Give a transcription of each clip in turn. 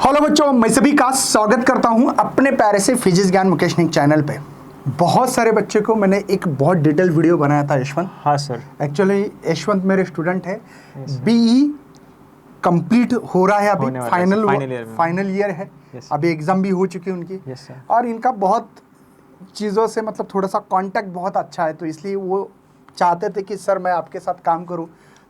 Hello बच्चों, मैं सभी का स्वागत करता हूं अपने प्यारे से फिजिक्स ज्ञान मुकेश निक चैनल पे। बहुत सारे बच्चे को मैंने एक बहुत डिटेल वीडियो बनाया था यशवंत। हाँ सर। एक्चुअली यशवंत मेरे स्टूडेंट है, बीई कंप्लीट हो रहा है अभी, फाइनल ईयर है। अभी एग्जाम भी हो चुकी है उनकी। और इनका बहुत चीज़ों से मतलब थोड़ा सा कांटेक्ट बहुत अच्छा है, तो इसलिए वो चाहते थे कि सर मैं आपके साथ काम करूं।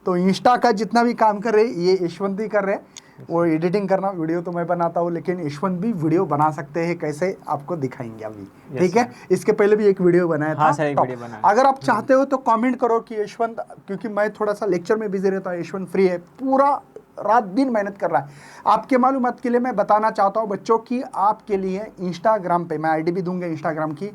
तो इंस्टा का जितना भी काम कर रहे ये यशवंत ही कर रहे हैं। वो एडिटिंग करना, वीडियो तो मैं बनाता हूँ, लेकिन यशवंत भी वीडियो बना सकते हैं, कैसे आपको दिखाएंगे अभी। ठीक है, इसके पहले भी एक वीडियो बनाया था। सर, एक वीडियो बनाया। अगर आप चाहते हो तो कमेंट करो कि यशवंत, क्योंकि मैं थोड़ा सा लेक्चर में बिजी रहता हूँ, यशवंत फ्री है, पूरा रात दिन मेहनत कर रहा है। आपके मालूमात के लिए मैं बताना चाहता हूँ बच्चों की, आपके लिए इंस्टाग्राम पे मैं आईडी भी दूंगा इंस्टाग्राम की,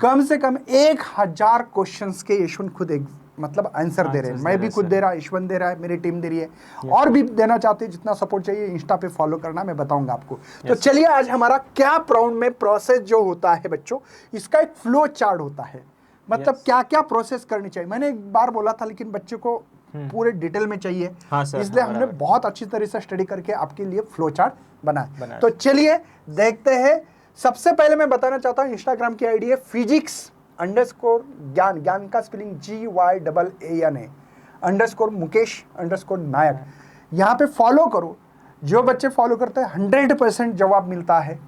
कम से कम 1000 क्वेश्चंस के यशवंत खुद मतलब आंसर दे रहे हैं। मैं भी खुद दे रहा, यशवंत दे रहा है, मेरी टीम दे रही है, और भी देना चाहते हैं। जितना सपोर्ट चाहिए इंस्टा पे फॉलो करना, मैं बताऊंगा आपको। तो चलिए, आज हमारा क्या राउंड में प्रोसेस जो होता है बच्चों, इसका एक फ्लो चार्ट होता है। मतलब क्या क्या प्रोसेस करनी चाहिए। मैंने एक बार बोला था, लेकिन बच्चे को पूरे डिटेल में चाहिए, इसलिए हमने बहुत अच्छी तरह से स्टडी करके आपके लिए फ्लो चार्ट बनाया। तो चलिए देखते हैं। सबसे पहले मैं बताना चाहता हूँ, इंस्टाग्राम की आईडी है physics_ज्ञान, ज्ञान का स्पेलिंग GYAAN _मुकेश नायक। यहाँ पे फॉलो करो। जो बच्चे फॉलो करते हैं 100% जवाब मिलता है।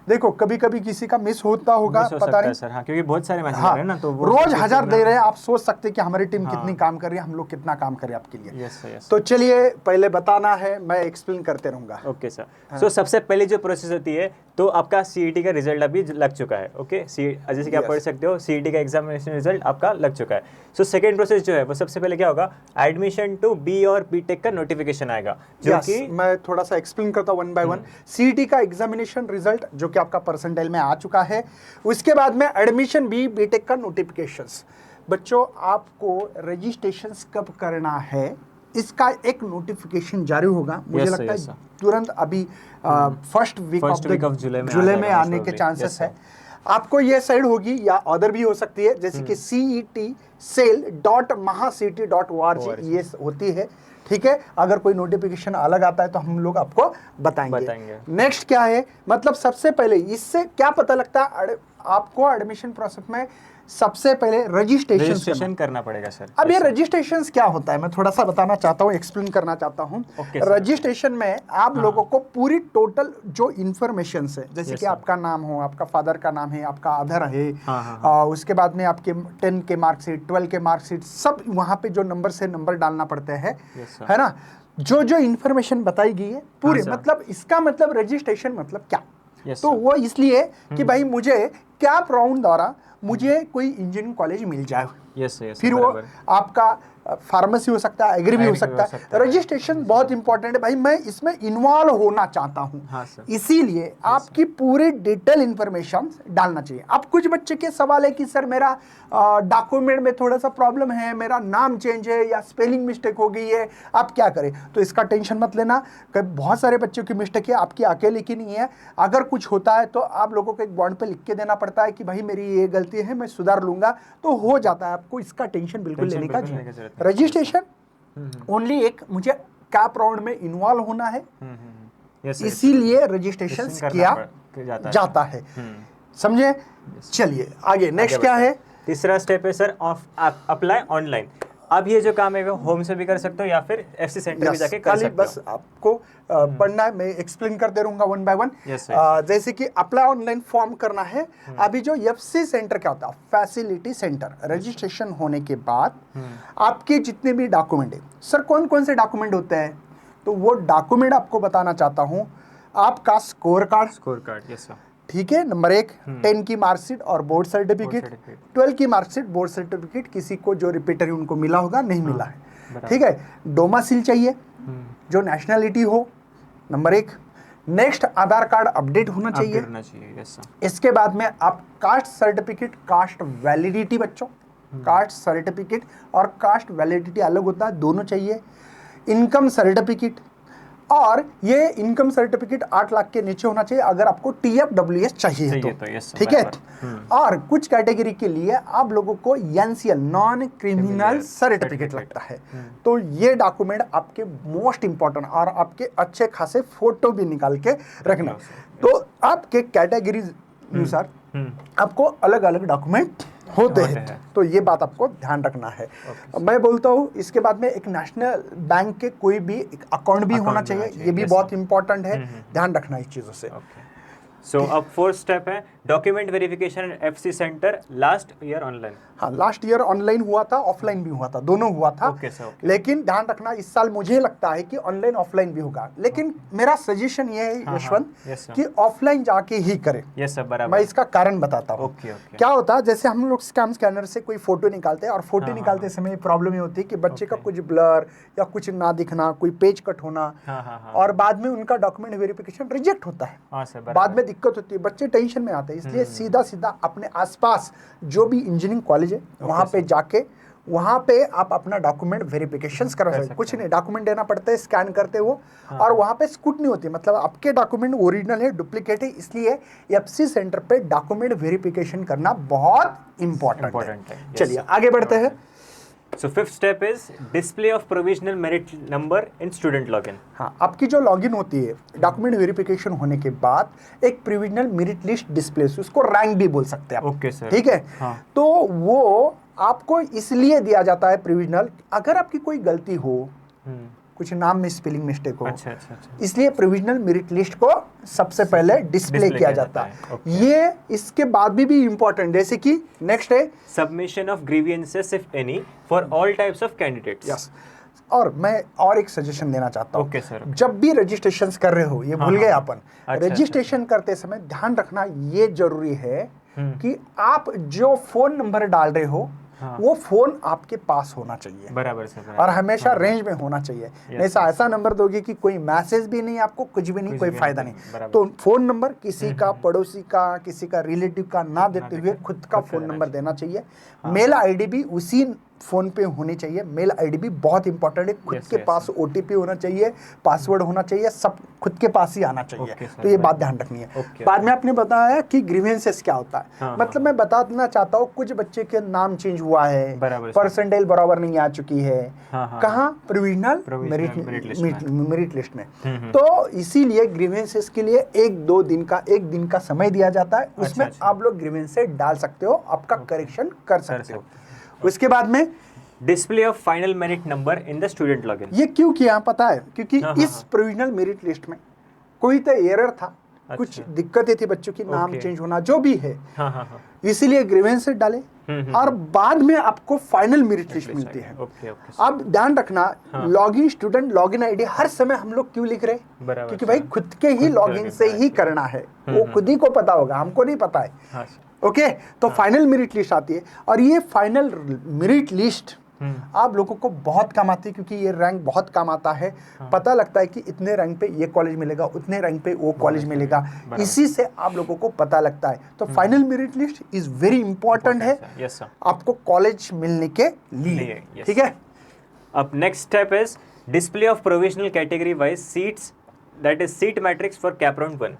देखो, कभी कभी किसी का मिस होता होगा, पता नहीं सर। हाँ, क्योंकि बहुत सारे मैसेज आ रहे हैं ना, तो रोज 1000 दे रहे हैं। आप सोच सकते हैं कि हमारी टीम कितनी काम कर रही है, हम लोग कितना काम करें आपके लिए। तो चलिए, पहले बताना है, मैं एक्सप्लेन करते रहूंगा। Okay sir. सो सबसे पहले जो प्रोसेस होती है, तो आपका सीईटी का रिजल्ट अभी लग चुका है। ओके, जैसे कि आप पढ़ सकते हो, सीईटी का एग्जामिनेशन रिजल्ट आपका लग चुका है। सो सेकंड प्रोसेस जो है, वो सबसे पहले क्या होगा, एडमिशन टू बी और बीटेक का नोटिफिकेशन आएगा, जो कि मैं थोड़ा सा एक्सप्लेन करता हूं वन बाय वन। सीईटी का एग्जामिनेशन रिजल्ट जो कि आपका परसेंटाइल में आ चुका है, उसके बाद में एडमिशन बी बीटेक का नोटिफिकेशंस। बच्चों, आपको रजिस्ट्रेशंस कब करना है, इसका एक नोटिफिकेशन जारी होगा। मुझे लगता है तुरंत अभी फर्स्ट वीक ऑफ जुलाई में आने के चांसेस है। आपको ये साइड होगी या अदर भी हो सकती है, जैसे कि CETSAIL.mahacity.org ये होती है। ठीक है, अगर कोई नोटिफिकेशन अलग आता है तो हम लोग आपको बताएंगे। नेक्स्ट क्या है, मतलब सबसे पहले इससे क्या पता लगता है आपको एडमिशन प्रोसेस में सबसे पहले रजिस्ट्रेशन करना पड़ेगा सर। अब ये रजिस्ट्रेशन क्या होता है, मैं थोड़ा सा बताना चाहता हूँ, एक्सप्लेन करना चाहता हूँ। रजिस्ट्रेशन में आप लोगों को पूरी टोटल जो इन्फॉर्मेशन है, जैसे कि आपका नाम हो, आपका फादर का नाम है, आपका आधार है, उसके बाद में आपके 10 के मार्कशीट, 12 के मार्कशीट, सब वहाँ पे जो नंबर से नंबर डालना पड़ते हैं, है ना। जो जो इन्फॉर्मेशन बताई गई है पूरे, मतलब इसका मतलब रजिस्ट्रेशन मतलब क्या। तो वो इसलिए कि भाई मुझे क्या राउंड द्वारा मुझे कोई इंजीनियरिंग कॉलेज मिल जाए। फिर वो आपका फार्मेसी हो सकता है, एग्री भी हो सकता है। रजिस्ट्रेशन बहुत इंपॉर्टेंट है भाई, मैं इसमें इन्वॉल्व होना चाहता हूं, इसीलिए आपकी पूरी डिटेल इंफॉर्मेशन डालना चाहिए। अब कुछ बच्चे के सवाल है कि सर मेरा डॉक्यूमेंट में थोड़ा सा प्रॉब्लम है, मेरा नाम चेंज है या स्पेलिंग मिस्टेक हो गई है, आप क्या करें। तो इसका टेंशन मत लेना, बहुत सारे बच्चों की मिस्टेक है, आपकी अकेले की नहीं है। अगर कुछ होता है तो आप लोगों को एक बॉन्ड पे लिख के देना पड़ता है कि भाई मेरी ये गलती है, मैं सुधार लूंगा, तो हो जाता है। आपको इसका टेंशन बिल्कुल लेने का जरूरत। रजिस्ट्रेशन ओनली एक मुझे कैप राउंड में इन्वॉल्व होना है, इसीलिए रजिस्ट्रेशन किया जाता है। समझे। चलिए आगे, नेक्स्ट क्या है। तीसरा स्टेप है सर अप्लाई ऑनलाइन। अब ये जो काम है वो होम से भी कर सकते हो या फिर एफसी सेंटर में जाके कर सकते हो। बस आपको पढ़ना है, मैं एक्सप्लेन करते रहूंगा वन बाय वन। जैसे कि अप्लाई ऑनलाइन फॉर्म करना है। अभी जो एफसी सेंटर क्या होता है, फैसिलिटी सेंटर, रजिस्ट्रेशन होने के बाद आपके जितने भी डॉक्यूमेंट है, सर कौन कौन से डॉक्यूमेंट होते हैं, तो वो डॉक्यूमेंट आपको बताना चाहता हूँ। आपका स्कोर कार्ड, यस सर, ठीक है, नंबर 1, 10 की मार्कशीट और बोर्ड सर्टिफिकेट, 12 की मार्कशीट, बोर्ड सर्टिफिकेट, किसी को जो रिपीटर है उनको मिला होगा, नहीं मिला है, ठीक है। डोमासिल चाहिए, जो नेशनलिटी हो, नंबर 1। नेक्स्ट, आधार कार्ड अपडेट होना चाहिए। Yes sir. इसके बाद में आप कास्ट सर्टिफिकेट, कास्ट वैलिडिटी, बच्चों कास्ट सर्टिफिकेट और कास्ट वैलिडिटी अलग होता है, दोनों चाहिए। इनकम सर्टिफिकेट, और ये इनकम सर्टिफिकेट 8 लाख के नीचे होना चाहिए अगर आपको TFWS चाहिए तो yes, ठीक है। और कुछ कैटेगरी के लिए आप लोगों को NCL नॉन क्रिमिनल सर्टिफिकेट लगता है। तो ये डॉक्यूमेंट आपके मोस्ट इंपॉर्टेंट और आपके अच्छे खासे फोटो भी निकाल के रखना। तो आपके कैटेगरी अनुसार आपको अलग अलग डॉक्यूमेंट होते हैं, तो ये बात आपको ध्यान रखना है। मैं बोलता हूँ इसके बाद में एक नेशनल बैंक के कोई भी एक अकाउंट भी होना चाहिए, ये भी बहुत इंपॉर्टेंट है, ध्यान रखना इस चीज़ों से। सो अब 4th स्टेप है document verification FC centre last year online. हाँ, लास्ट ईयर ऑनलाइन हुआ था, ऑफलाइन भी हुआ था, दोनों हुआ था। लेकिन ध्यान रखना इस साल मुझे लगता है कि ऑनलाइन ऑफलाइन भी होगा, लेकिन मेरा सजेशन ये है यशवंत कि ऑफलाइन जाके ही करें। यस सर, बराबर। मैं इसका कारण बताता हूँ। क्या होता है, जैसे हम लोग स्कैम स्कैनर से कोई फोटो निकालते हैं और फोटो निकालते समय प्रॉब्लम ये होती है कि बच्चे का कुछ ब्लर या कुछ ना दिखना, कोई पेज कट होना, और बाद में उनका डॉक्यूमेंट वेरिफिकेशन रिजेक्ट होता है, बाद में दिक्कत होती है, बच्चे टेंशन में आते हैं। इसलिए सीधा सीधा अपने आसपास जो भी इंजीनियरिंग कॉलेज है वहाँ पे जाके वहाँ पे आप अपना डॉक्यूमेंट वेरिफिकेशन करा सकते हैं। कुछ नहीं, डॉक्यूमेंट देना पड़ता है, स्कैन करते हो और वहाँ पे स्क्रूटनी होती है, मतलब आपके डॉक्यूमेंट ओरिजिनल है डुप्लीकेट है, इसलिए FC सेंटर पे डॉक्यूमेंट वेरिफिकेशन करना बहुत इंपॉर्टेंट है। चलिए आगे बढ़ते हैं। So 5th step is display of provisional merit number in student login। हाँ, आपकी जो लॉगिन होती है डॉक्यूमेंट वेरिफिकेशन होने के बाद एक प्रोविजनल मेरिट लिस्ट डिस्प्ले, उसको रैंक भी बोल सकते हैं आप। ओके सर, ठीक है। तो वो आपको इसलिए दिया जाता है प्रोविजनल, अगर आपकी कोई गलती हो, कुछ नाम में स्पेलिंग मिस्टेक हो, अच्छा। इसलिए प्रोविजनल मेरिट लिस्ट को सबसे पहले डिस्प्ले किया जाता है। ये इसके बाद भी इम्पोर्टेंट, जैसे कि नेक्स्ट है submission of grievances if any for all types of candidates. Yes, और मैं और एक सजेशन देना चाहता हूँ। Okay sir. जब भी रजिस्ट्रेशन कर रहे हो, ये भूल गए अपन, रजिस्ट्रेशन करते समय ध्यान रखना ये जरूरी है कि आप जो फोन नंबर डाल रहे हो वो फोन आपके पास होना चाहिए, बराबर से, और हमेशा रेंज में होना चाहिए। नहीं तो ऐसा नंबर दोगे कि कोई मैसेज भी नहीं, आपको कुछ भी नहीं, कोई फायदा नहीं। तो फोन नंबर किसी का पड़ोसी का, किसी का रिलेटिव का ना देते हुए खुद का फोन नंबर देना चाहिए। मेल आईडी भी उसी फोन पे होनी चाहिए। मेल आईडी भी बहुत इंपॉर्टेंट है, खुद के पास OTP होना चाहिए, पासवर्ड होना चाहिए, सब खुद के पास ही आना चाहिए। तो ये बात ध्यान रखनी है। बाद में आपने बताया कि ग्रीवेंसेस क्या होता है, मतलब मैं बताना चाहता हूँ कुछ बच्चे के नाम चेंज हुआ है, परसेंटाइल बराबर नहीं आ चुकी है, कहाँ, प्रोविजनल मेरिट लिस्ट में। तो इसीलिए ग्रीवेंसेस के लिए एक दिन का समय दिया जाता है, उसमें आप लोग ग्रीवेंसेस डाल सकते हो, आपका करेक्शन कर सकते हो। उसके बाद में display of final merit number in the student login. ये क्यों किया पता है, क्योंकि इस प्रोविजनल मेरिट लिस्ट में कोई तो एरर था, कुछ दिक्कतें थी, बच्चों की नाम चेंज होना जो भी है, इसीलिए ग्रीवेंस डाले और बाद में आपको फाइनल मेरिट लिस्ट मिलती है। अब ध्यान रखना, लॉगिन स्टूडेंट लॉगिन आईडी हर समय हम लोग क्यों लिख रहे, क्योंकि भाई खुद के ही लॉगिन से ही करना है, वो खुद ही को पता होगा, हमको नहीं पता है। ओके, तो फाइनल मेरिट लिस्ट आती है, और ये फाइनल मेरिट लिस्ट आप लोगों को बहुत काम आती है, क्योंकि ये रैंक बहुत काम आता है। पता लगता है कि इतने रैंक पे ये कॉलेज मिलेगा, उतने रैंक पे वो कॉलेज मिलेगा, इसी से आप लोगों को पता लगता है। तो final merit list is very important है आपको कॉलेज मिलने के लिए। ठीक है। अब next step is display of provisional category wise seats, that is seat matrix for cap round 1।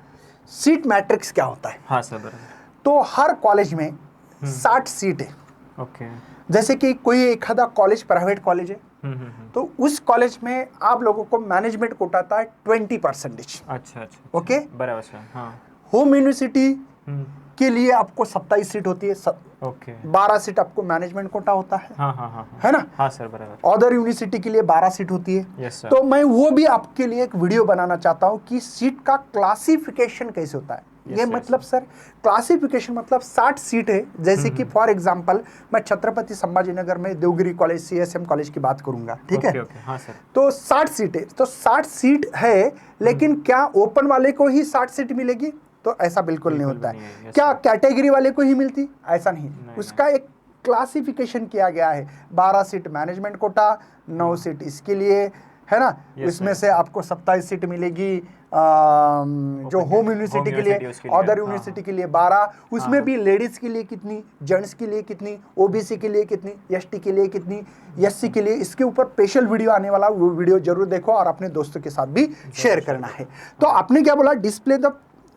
Seat matrix क्या होता है? हाँ सर। तो हर कॉलेज में 60 सीट है। ओके। जैसे कि कोई एक आधा कॉलेज प्राइवेट कॉलेज है, तो उस कॉलेज में आप लोगों को मैनेजमेंट कोटा आता है 20%। अच्छा। ओके, बराबर सर। हाँ। होम यूनिवर्सिटी के लिए आपको 27 सीट होती है। ओके। 12 सीट आपको मैनेजमेंट कोटा होता है। हाँ। है ना? हाँ सर, बराबर। अदर यूनिवर्सिटी के लिए 12 सीट होती है। Yes sir. तो मैं वो भी आपके लिए एक वीडियो बनाना चाहता हूँ कि सीट का क्लासिफिकेशन कैसे होता है। ये मतलब सर क्लासिफिकेशन मतलब 60 सीट है। जैसे कि फॉर एग्जांपल मैं छत्रपति संभाजीनगर में देवगिरी कॉलेज CSM कॉलेज की बात करूंगा, ठीक है? हाँ सर। तो 60 सीट है, तो 60 सीट है, लेकिन क्या ओपन वाले को ही 60 सीट मिलेगी? तो ऐसा बिल्कुल नहीं होता है। क्या कैटेगरी वाले को ही मिलती? ऐसा नहीं। उसका एक क्लासिफिकेशन किया गया है। 12 सीट मैनेजमेंट कोटा, 9 सीट इसके लिए, है ना। Yes, इसमें sir. से आपको 27 सीट मिलेगी जो होम यूनिवर्सिटी के लिए, उसके लिए, अदर हाँ, यूनिवर्सिटी के लिए 12, उसमें हाँ. भी लेडीज के लिए कितनी, जेंट्स के लिए कितनी, ओबीसी के लिए कितनी, एसटी के लिए कितनी, एससी के लिए। इसके ऊपर स्पेशल वीडियो आने वाला, वो वीडियो जरूर देखो और अपने दोस्तों के साथ भी शेयर करना है। तो आपने क्या बोला, डिस्प्ले द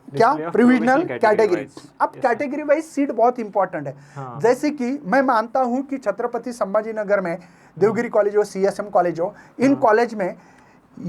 क्या Display of provisional provisional category. category wise. अब Yes, sir. Category wise seat बहुत इंपॉर्टेंट है। हाँ. जैसे कि मैं मानता हूं कि छत्रपति संभाजी नगर में देवगिरी कॉलेज हो, सीएसएम कॉलेज हो, इन कॉलेज में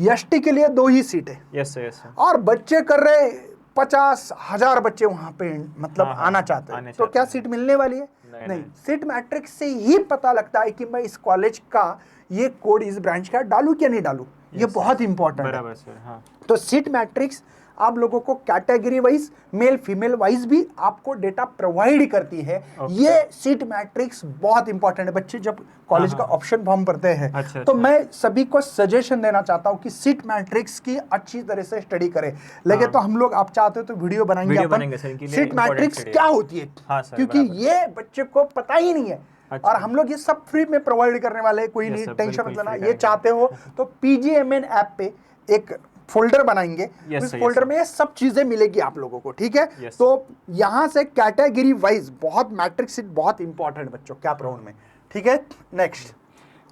एसटी के लिए 2 ही सीट है। Yes sir, yes sir. और बच्चे कर रहे 50,000 बच्चे वहां पे मतलब हाँ, आना चाहते हैं, आने तो चाहते क्या हैं। सीट मिलने वाली है? नहीं। सीट मैट्रिक्स से ही पता लगता है कि मैं इस कॉलेज का ये कोड इस ब्रांच का डालूं क्या नहीं डालूं। ये बहुत इंपॉर्टेंट है। बराबर सर, हाँ। तो सीट मैट्रिक्स आप लोगों को category wise, male female wise भी आपको डेटा प्रोवाइड करती है। ये सीट मैट्रिक्स बहुत इंपॉर्टेंट है। बच्चे जब कॉलेज का ऑप्शन फॉर्म भरते हैं, अच्छा, तो अच्छा। मैं सभी को सजेशन देना चाहता हूं कि सीट मैट्रिक्स की अच्छी तरह से स्टडी करें। लगे तो हम लोग, आप चाहते हो तो वीडियो बनाएंगे वीडियो अपन, बनेंगे सर, इनके लिए सीट important मैट्रिक्स study है। क्या होती है। हाँ सर, क्योंकि बराबर। ये बच्चे को पता ही नहीं है। अच्छा। और हम लोग ये सब फ्री में प्रोवाइड करने वाले हैं, कोई Yes, नहीं, sir, टेंशन मत बिल्कुल लेना। free ये करेंगे। चाहते हो तो पीजीएमएन ऐप पे एक फोल्डर बनाएंगे। Yes, उस sir, yes, फोल्डर sir. में ये सब चीजें मिलेगी आप लोगों को, ठीक है। Yes, तो यहां से कैटेगरी वाइज बहुत मैट्रिक्स सीट बहुत इंपॉर्टेंट बच्चों कैप राउंड में, ठीक है। Next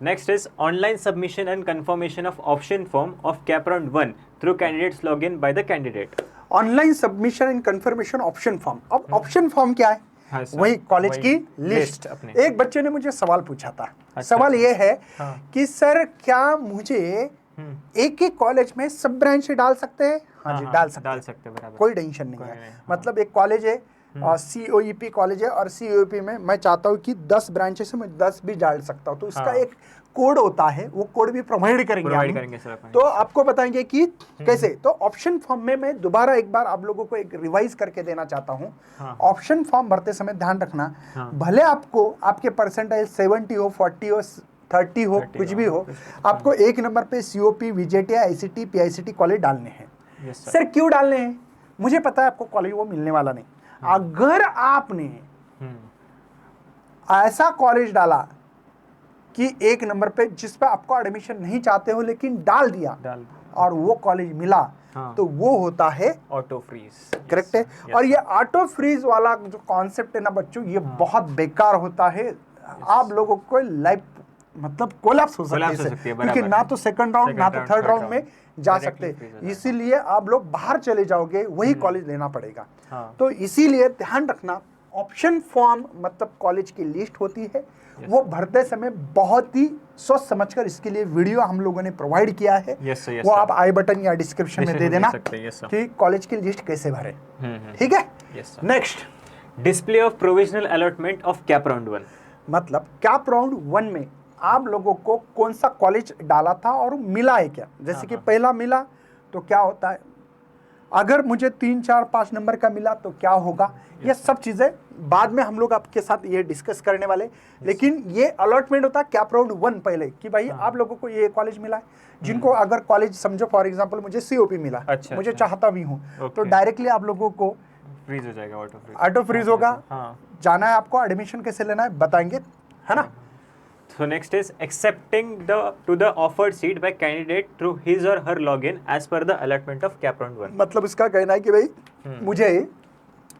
Next is online submission and confirmation of option form of cap round 1 through candidates login by the candidate. Online submission and confirmation option form. अब option form क्या है? हाँ, sir. वही college वही की list लिस्ट। अपने। एक बच्चे ने मुझे सवाल पूछा था। अच्छा, सवाल अच्छा। ये है हाँ। कि सर क्या मुझे एक ही कॉलेज में सब ब्रांच डाल सकते हैं? हाँ जी, डाल सकते डाल हैं। सकते हैं, बराबर। कोई टेंशन नहीं कोई है। नहीं, हाँ। मतलब एक कॉलेज है, सीओईपी कॉलेज है, और सीओईपी में मैं चाहता हूँ कि 10 ब्रांचेस है, मैं 10 भी डाल सकता हूँ। तो इसका हाँ। एक कोड होता है, वो कोड भी प्रोवाइड करेंगे Provide हम। करेंगे सर अपन। तो आपको बताएंगे कि कैसे। तो ऑप्शन फॉर्म में मैं दोबारा एक बार आप लोगों को एक रिवाइज करके देना चाहता हूँ। हाँ। ऑप्शन फॉर्म भरते समय ध्यान रखना, हाँ। भले आपको आपके परसेंटाइल 70 हो, 40 हो, 30 हो, 30 कुछ हो, भी हो, आपको एक नंबर पे सीओपी, वीजेटी, आईसीटी, पीआईसीटी कॉलेज डालने हैं। Yes, sir. सर क्यों डालने हैं? मुझे पता है आपको कॉलेज वो मिलने वाला नहीं। अगर आपने ऐसा कॉलेज डाला कि एक नंबर पे जिस पे आपको एडमिशन नहीं चाहते हो लेकिन डाल दिया और वो कॉलेज मिला, हाँ। तो वो होता है ऑटो फ्रीज। करेक्ट है। और ये ऑटो फ्रीज वाला जो कॉन्सेप्ट है ना बच्चों, ये बहुत बेकार होता है। आप लोगों को लाइफ मतलब कोलैप्स हो सकती Collapse हो है सकती है, क्योंकि बराबर। ना तो सेकंड राउंड ना तो Second third round, round third में round। जा Directly सकते। freeze हो जाएगा। इसीलिए आप लोग बाहर चले जाओगे, वही कॉलेज लेना पड़ेगा। हाँ। तो इसीलिए ध्यान रखना, ऑप्शन फॉर्म मतलब कॉलेज की लिस्ट होती है, वो भरते समय बहुत ही सोच समझकर, इसके लिए वीडियो हम लोगों ने प्रोवाइड किया है। Yes, sir, yes, वो sir। आप आई बटन या डिस्क्रिप्शन में दे देना सकते हैं, yes, sir। कि कॉलेज की लिस्ट कैसे भरे, ठीक है। Yes, sir। Next, display of provisional allotment of CAP round 1। मतलब कैप राउंड 1 में आप लोगों को कौन सा कॉलेज डाला था और मिला है क्या। जैसे कि पहला मिला तो क्या होता है, अगर मुझे 3, 4, 5 नंबर का मिला तो क्या होगा, ये सब चीज़ें बाद में हम लोग आपके साथ ये डिस्कस करने वाले। लेकिन ये अलॉटमेंट होता है कैप राउंड 1 पहले कि भाई आप लोगों को ये कॉलेज मिला है। जिनको अगर कॉलेज समझो फॉर एग्जांपल मुझे सीओपी मिला, अच्छा, मुझे अच्छा। चाहता भी हूँ, तो Okay। डायरेक्टली आप लोगों को फ्रीज हो जाएगा, ऑटो फ्रीज। ऑटो फ्रीज होगा। हाँ। जाना है आपको, एडमिशन कैसे लेना है बताएंगे, है ना। So next is accepting to the offered seat by candidate through his or her login as per the allotment of cap round 1। मतलब इसका कहना है कि भाई मुझे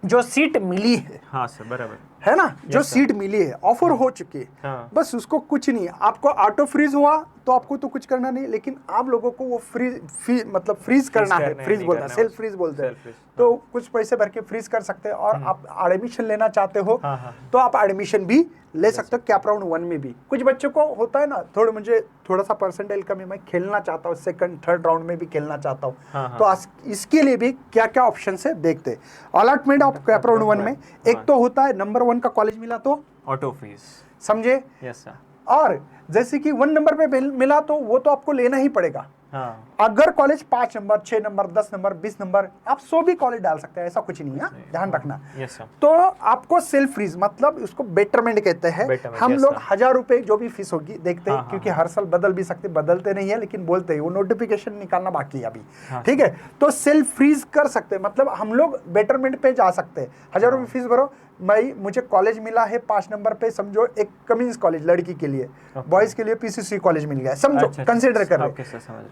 जो सीट मिली है, हाँ सर, बराबर है ना, जो Yes, sir। सीट मिली है, ऑफर हो चुकी है, हाँ। बस उसको कुछ नहीं, आपको ऑटो फ्रीज हुआ तो आपको तो कुछ करना नहीं, लेकिन आप लोगों को वो मतलब फ्रीज करना है। फ्रीज बोलता है, सेल्फ फ्रीज बोलते हैं। तो कुछ पैसे भर के फ्रीज कर सकते हैं। और आप एडमिशन लेना चाहते हो तो आप एडमिशन भी ले सकते हो कैप राउंड 1 में भी। कुछ बच्चों को होता है ना, मुझे थोड़ा सा परसेंटाइल कम है, मैं खेलना चाहता हूँ, सेकंड थर्ड राउंड में भी खेलना चाहता हूँ, तो इसके लिए भी क्या क्या ऑप्शन है देखते। अलॉटमेंट ऑफ कैप राउंड 1 में एक तो होता है नंबर 1 का कॉलेज मिला तो ऑटो फ्रीज, समझे। Yes sir. और जैसे कि 1 नंबर पे मिला तो वो तो आपको लेना ही पड़ेगा। हाँ। अगर college 5 number, 6 number, 10 number, 20 number, आप 100 भी कॉलेज डाल सकते हैं, ऐसा कुछ नहीं है, ध्यान रखना। Yes sir. तो आपको सेल्फ फ्रीज मतलब उसको बेटरमेंट कहते हैं। हम लोग 1000 रुपए जो भी फीस होगी देखते हैं, क्योंकि हर साल बदल भी सकते, बदलते नहीं है लेकिन बोलते हैं, वो नोटिफिकेशन निकालना बाकी है अभी, ठीक है। तो सेल्फ फ्रीज कर सकते हैं, मतलब हम लोग बेटरमेंट पे जा सकते हैं। 1000 रुपये फीस भरो, भाई मुझे कॉलेज मिला है 5 नंबर पे, समझो एक कमिंस कॉलेज लड़की के लिए, बॉयज के लिए पीसीसी कॉलेज मिल गया, समझो कंसीडर कर रहे।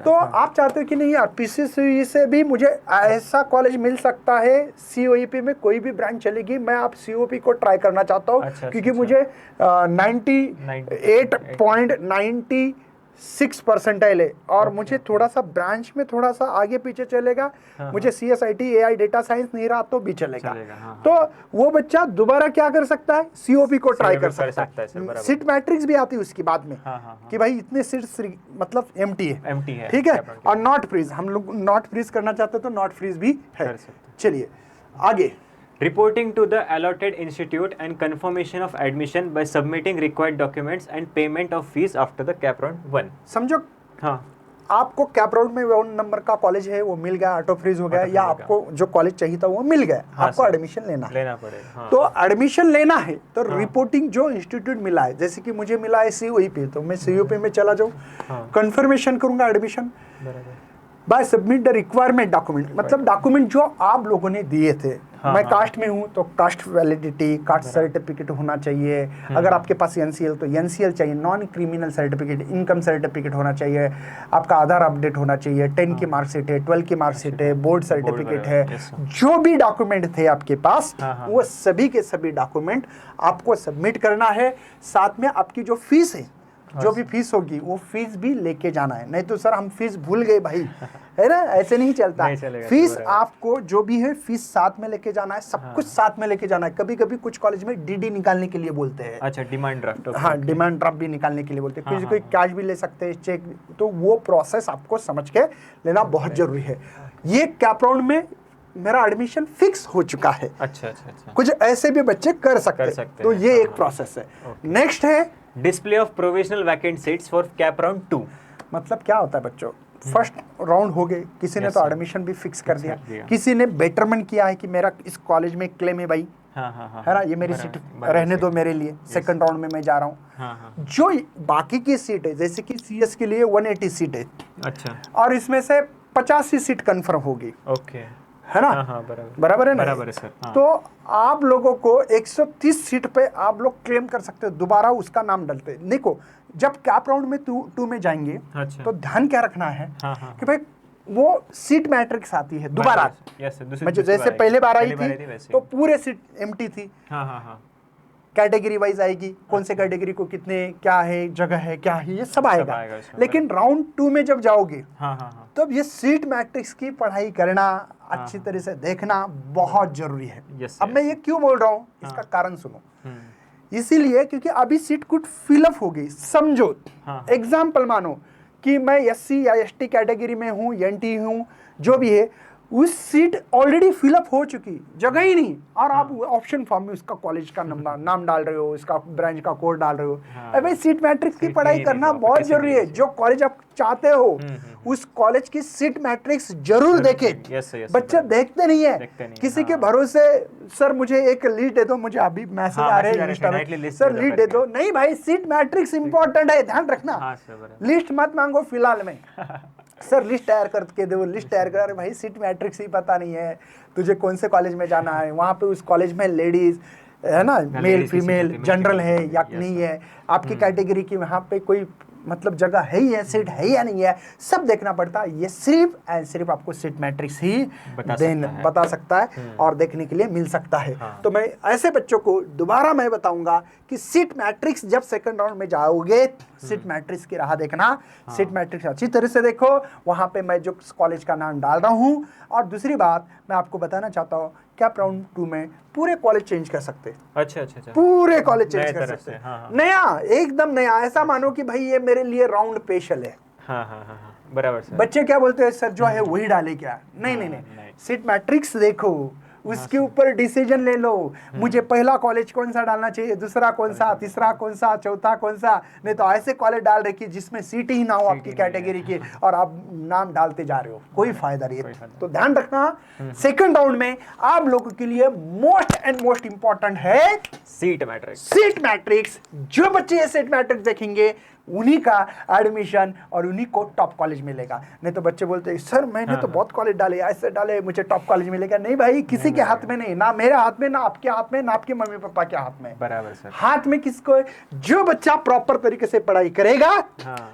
तो आप चाहते हो कि नहीं यार पीसीसी से भी मुझे ऐसा कॉलेज मिल सकता है, सीओईपी में कोई भी ब्रांच चलेगी, मैं आप सीओपी को ट्राई करना चाहता हूँ क्योंकि मुझे 98.96 परसेंटाइल है और मुझे थोड़ा सा ब्रांच में थोड़ा सा आगे पीछे चलेगा, मुझे सीएसआईटी एआई डेटा साइंस नहीं रहा तो भी चलेगा। तो वो बच्चा दोबारा क्या कर सकता है, सीओपी को ट्राई कर सकता है। सीट मैट्रिक्स भी आती है उसकी बाद में कि भाई इतने सीट्स मतलब एम्प्टी है, ठीक है। और नॉट फ्रीज, हम लोग नॉट फ्रीज करना चाहते हैं तो नॉट फ्रीज भी है। चलिए आगे, Reporting to the allotted institute and confirmation of admission by submitting required documents and payment of fees after the cap round 1। समझो हाँ, आपको कैप राउंड में 1 नंबर का कॉलेज है वो मिल गया, ऑटो फ्रीज हो गया, या आपको जो कॉलेज चाहिए था वो मिल गया, आपको एडमिशन लेना पड़ेगा। तो एडमिशन लेना है तो रिपोर्टिंग जो इंस्टीट्यूट मिला है, जैसे कि मुझे मिला है सीओईपी, तो मैं सीओईपी में चला जाऊँ, कंफर्मेशन करूंगा admission by submit the requirement document, मतलब डॉक्यूमेंट जो आप लोगों ने दिए थे। मैं कास्ट में हूँ तो कास्ट वैलिडिटी, कास्ट सर्टिफिकेट होना चाहिए, अगर आपके पास एनसीएल तो एनसीएल चाहिए, non criminal certificate, income certificate होना चाहिए, आपका आधार अपडेट होना चाहिए, 10 की मार्कशीट है, 12 की मार्कशीट है, बोर्ड सर्टिफिकेट है, जो भी डॉक्यूमेंट थे आपके पास वो सभी के सभी डॉक्यूमेंट आपको सबमिट करना है। साथ में आपकी जो फीस है, जो भी फीस होगी वो फीस भी लेके जाना है, नहीं तो सर हम फीस भूल गए भाई, है ना, ऐसे नहीं चलता। फीस आपको जो भी है फीस साथ में लेके जाना है, सब कुछ साथ में लेके जाना है। कभी कभी कुछ कॉलेज में डीडी निकालने के लिए बोलते हैं, अच्छा डिमांड ड्राफ्ट, हाँ डिमांड ड्राफ्ट भी निकालने के लिए बोलते हैं, कोई कैश भी ले सकते हैं, चेक, तो वो प्रोसेस आपको समझ के लेना बहुत जरूरी है। ये कैप राउंड में मेरा एडमिशन फिक्स हो चुका है, अच्छा, कुछ ऐसे भी बच्चे कर सकते हैं, तो ये एक प्रोसेस है। नेक्स्ट है display of provisional vacant seats for cap round 2। मतलब क्या होता है बच्चों, फर्स्ट राउंड हो गए, किसी ने तो एडमिशन भी फिक्स कर दिया, किसी ने बेटरमेंट किया है कि मेरा इस कॉलेज में क्लेम है भाई, है ना, ये मेरी सीट रहने दो मेरे लिए, सेकंड राउंड में मैं जा रहा हूँ। जो बाकी की सीट है, जैसे कि सीएस के लिए 180 सीट है, अच्छा, और इसमें से 85 सीट कंफर्म होगी, ओके, है ना, बराबर है ना, बराबर है सर। तो आप लोगों को 130 सीट पे आप लोग क्लेम कर सकते हो, दोबारा उसका नाम डालते हैं। देखो जब कैप राउंड में 2 में जाएंगे, अच्छा, तो ध्यान क्या रखना है कि भाई वो सीट मैट्रिक्स आती है दोबारा, जैसे पहले बार आई थी तो पूरे सीट एम्प्टी थी, कैटेगरी वाइज आएगी, कौन से कैटेगरी को कितने क्या है, जगह है क्या है, ये सब आएगा। लेकिन राउंड 2 में जब जाओगे तब ये सीट मैट्रिक्स की पढ़ाई करना, अच्छी तरह से देखना बहुत जरूरी है। अब मैं ये क्यों बोल रहा हूँ, इसका कारण सुनो। इसीलिए क्योंकि अभी सीट कुछ फिलअप हो गई, समझो एग्जाम्पल मानो कि मैं एससी या एसटी कैटेगरी में हूँ, एनटी हूँ, जो भी है, उस सीट ऑलरेडी फिलअप हो चुकी, जगह ही नहीं, और आप ऑप्शन फॉर्म में उसका कॉलेज का नाम डाल रहे हो, इसका ब्रांच का कोड डाल रहे हो। अबे सीट मैट्रिक्स की पढ़ाई करना बहुत जरूरी है। जो कॉलेज आप चाहते हो उस कॉलेज की सीट मैट्रिक्स जरूर देखें। बच्चे देखते नहीं है, किसी के भरोसे सर मुझे एक लिस्ट दे दो, मुझे अभी मैसेज आ रहे हैं सर लिस्ट दे दो, नहीं भाई सीट मैट्रिक्स इंपॉर्टेंट है, ध्यान रखना। लिस्ट मत मांगो फिलहाल में, सर लिस्ट तैयार करके दो, लिस्ट तैयार कर, भाई सीट मैट्रिक्स ही पता नहीं है तुझे कौन से कॉलेज में जाना है, वहाँ पे उस कॉलेज में लेडीज है ना, मेल फीमेल जनरल है या नहीं है, आपकी कैटेगरी की वहाँ पे कोई मतलब जगह है ही है, सीट है या नहीं है, सब देखना पड़ता है। ये सिर्फ एंड सिर्फ आपको सीट मैट्रिक्स ही बता सकता है और देखने के लिए मिल सकता है। तो मैं ऐसे बच्चों को दोबारा मैं बताऊंगा कि सीट मैट्रिक्स जब सेकंड राउंड में जाओगे, सीट मैट्रिक्स की राह देखना, सीट मैट्रिक्स अच्छी तरह से देखो, वहां पे मैं जो कॉलेज का नाम डाल रहा हूं। और दूसरी बात मैं आपको बताना चाहता हूँ, कैप राउंड 2 में पूरे कॉलेज चेंज कर सकते हैं। अच्छा, पूरे कॉलेज चेंज कर सकते हैं, नया, एकदम नया। ऐसा मानो कि भाई ये मेरे लिए राउंड स्पेशल है। बराबर सर। बच्चे क्या बोलते हैं, सर जो है वही डाले क्या? नहीं, सीट मैट्रिक्स देखो, उसके ऊपर डिसीजन ले लो, मुझे पहला कॉलेज कौन सा डालना चाहिए, दूसरा कौन सा, तीसरा कौन सा, चौथा कौन सा। नहीं तो ऐसे कॉलेज डाल रखी जिसमें सीट ही ना हो आपकी कैटेगरी की और आप नाम डालते जा रहे हो, कोई फायदा नहीं है। तो ध्यान रखना, सेकंड राउंड में आप लोगों के लिए मोस्ट एंड मोस्ट इंपॉर्टेंट है सीट मैट्रिक्स। सीट मैट्रिक्स, जो बच्चे ये सीट मैट्रिक्स देखेंगे उन्हीं का एडमिशन और उन्हीं को टॉप कॉलेज मिलेगा। नहीं तो बच्चे बोलते हैं सर मैंने तो बहुत कॉलेज डाले, ऐसे डाले, मुझे टॉप कॉलेज मिलेगा। नहीं भाई, किसी के हाथ में नहीं, ना मेरे हाथ में, ना आपके हाथ में, ना आपके मम्मी पापा के हाथ में। बराबर सर। हाथ में किसको है? जो बच्चा प्रॉपर तरीके से पढ़ाई करेगा।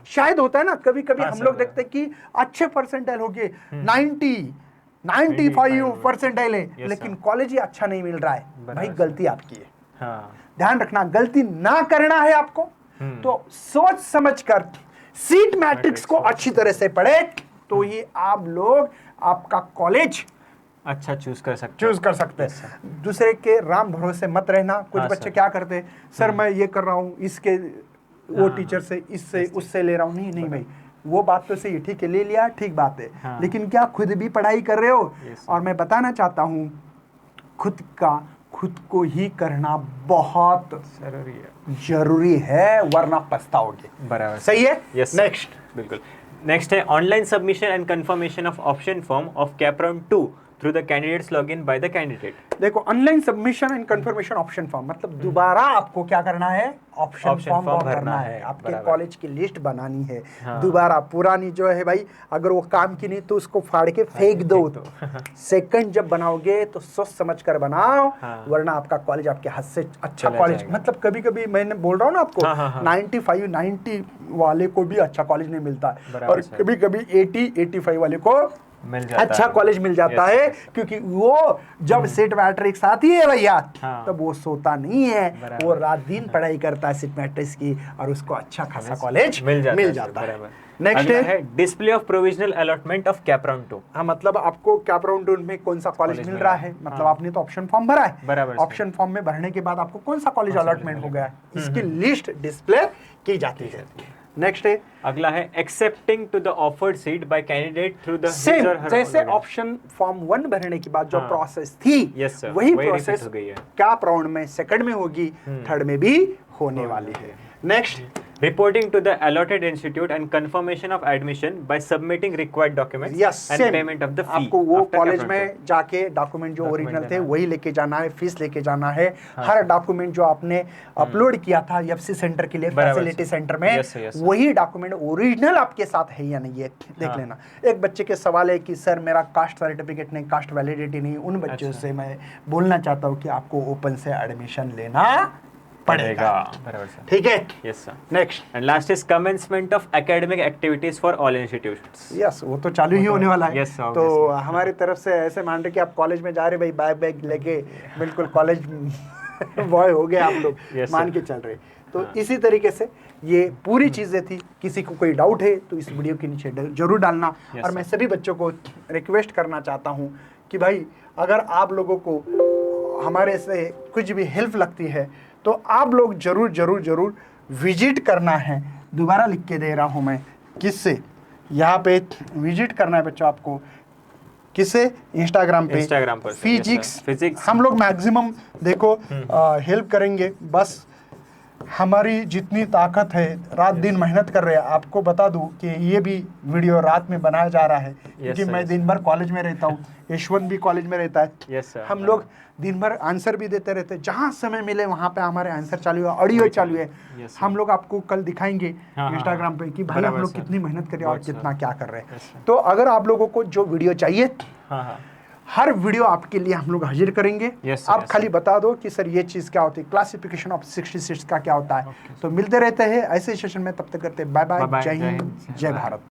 शायद होता है ना कभी कभी हम लोग देखते हैं कि अच्छे परसेंटाइल हो गए 95 परसेंटाइल है, लेकिन कॉलेज ही अच्छा नहीं मिल रहा है। भाई गलती आपकी है। ध्यान रखना, गलती ना करना है आपको तो सोच समझकर सीट मैट्रिक्स को अच्छी तरह से पढ़े, तो ही आप लोग आपका कॉलेज अच्छा चूज कर सकते हैं। दूसरे के राम भरोसे मत रहना। कुछ बच्चे क्या करते हैं, सर मैं ये कर रहा हूँ, इसके वो टीचर से, इससे उससे ले रहा हूँ। नहीं भाई, वो बात तो सही, ठीक है, ले लिया, ठीक बात है, लेकिन क्या खुद भी पढ़ाई कर रहे हो? और मैं बताना चाहता हूँ, खुद को ही करना बहुत जरूरी है, वरना पछताओगे। बराबर, सही है। नेक्स्ट, बिल्कुल नेक्स्ट है online submission and confirmation of option form of CAP round 2 through the candidates login by the candidate. देखो, online submission and confirmation option form मतलब दोबारा आपको क्या करना है? ऑप्शन फॉर्म भरना है, आपके कॉलेज की लिस्ट बनानी है। दोबारा पुरानी जो है भाई, अगर वो काम की नहीं तो उसको फाड़ के फेंक दो। सेकंड जब बनाओगे तो सोच समझ कर बनाओ, वरना आपका कॉलेज आपके हाथ से अच्छा कॉलेज, मतलब कभी कभी मैंने बोल रहा हूँ ना आपको, 90 वाले को भी अच्छा कॉलेज नहीं मिलता, और कभी कभी 80-85 वाले को अच्छा कॉलेज मिल जाता है, क्योंकि वो जब सेट मैट्रिक्स आती है भैया, तब वो सोता नहीं है, वो रात दिन पढ़ाई करता है सेट मैट्रिक्स की, और उसको अच्छा खासा कॉलेज मिल जाता है। नेक्स्ट है display of provisional allotment of CAP round 2। हाँ, मतलब आपको कैप राउंड 2 में कौन सा कॉलेज मिल रहा है, मतलब आपने तो ऑप्शन फॉर्म भरा है, ऑप्शन फॉर्म में भरने के बाद आपको कौन सा कॉलेज अलॉटमेंट हो गया, इसकी लिस्ट डिस्प्ले की जाती है। नेक्स्ट है, अगला है accepting to the offered seat by candidate through the जैसे ऑप्शन फॉर्म 1 भरने के बाद जो प्रोसेस थी, वही प्रोसेस कैप राउंड में सेकंड में होगी, थर्ड में भी होने वाली है। Next, reporting to the allotted institute and confirmation of admission by submitting required documents and payment of the fee। आपको वो कॉलेज में जाके डॉक्यूमेंट जो ओरिजिनल थे वही लेके जाना है, फीस लेके जाना है। हर डॉक्यूमेंट जो आपने अपलोड किया था एफसी सेंटर के लिए, फैसिलिटी सेंटर में, वही डॉक्यूमेंट ओरिजिनल आपके साथ है या नहीं है देख लेना। एक बच्चे के सवाल है कि सर मेरा कास्ट सर्टिफिकेट नहीं, कास्ट वैलिडिटी नहीं, उन बच्चों से मैं बोलना चाहता हूँ कि आपको ओपन से एडमिशन लेना पड़ेगा। ठीक है। Yes sir. Next and last is commencement of academic activities for all institutions. Yes, वो तो चालू ही होने वाला है। yes, तो हमारी तरफ से ऐसे मान रहे कि आप कॉलेज में जा रहे भाई, बैग लेके बिल्कुल कॉलेज बॉय हो गए आप लोग, मान के चल रहे। तो इसी तरीके से ये पूरी चीज़ें थी। किसी को कोई डाउट है तो इस वीडियो के नीचे जरूर डालना। और मैं सभी बच्चों को रिक्वेस्ट करना चाहता हूँ कि भाई, अगर आप लोगों को हमारे से कुछ भी हेल्प लगती है तो आप लोग जरूर विजिट करना है। दोबारा लिख के दे रहा हूँ मैं, किससे यहाँ पे विजिट करना है बच्चों आपको, किससे? इंस्टाग्राम पे फिजिक्स। हम लोग मैक्सिमम देखो हेल्प करेंगे, बस हमारी जितनी ताकत है, रात दिन मेहनत कर रहे हैं। आपको बता दूं कि ये भी वीडियो रात में बनाया जा रहा है, क्योंकि मैं दिन भर कॉलेज में रहता हूँ, यशवंत भी कॉलेज में रहता है। हम लोग दिन भर आंसर भी देते रहते हैं, जहाँ समय मिले वहाँ पे हमारे आंसर चालू है, ऑडियो चालू है। हम लोग आपको कल दिखाएंगे इंस्टाग्राम पे कि भाई हम लोग कितनी मेहनत कर रहे हैं और कितना क्या कर रहे हैं। तो अगर आप लोगों को जो वीडियो चाहिए, हर वीडियो आपके लिए हम लोग हाजिर करेंगे। आप खाली बता दो कि सर ये चीज़ क्या होती है, क्लासिफिकेशन ऑफ 66 का क्या होता है। तो मिलते रहते हैं ऐसे सेशन में, तब तक करते बाय बाय, जय हिंद, जय भारत।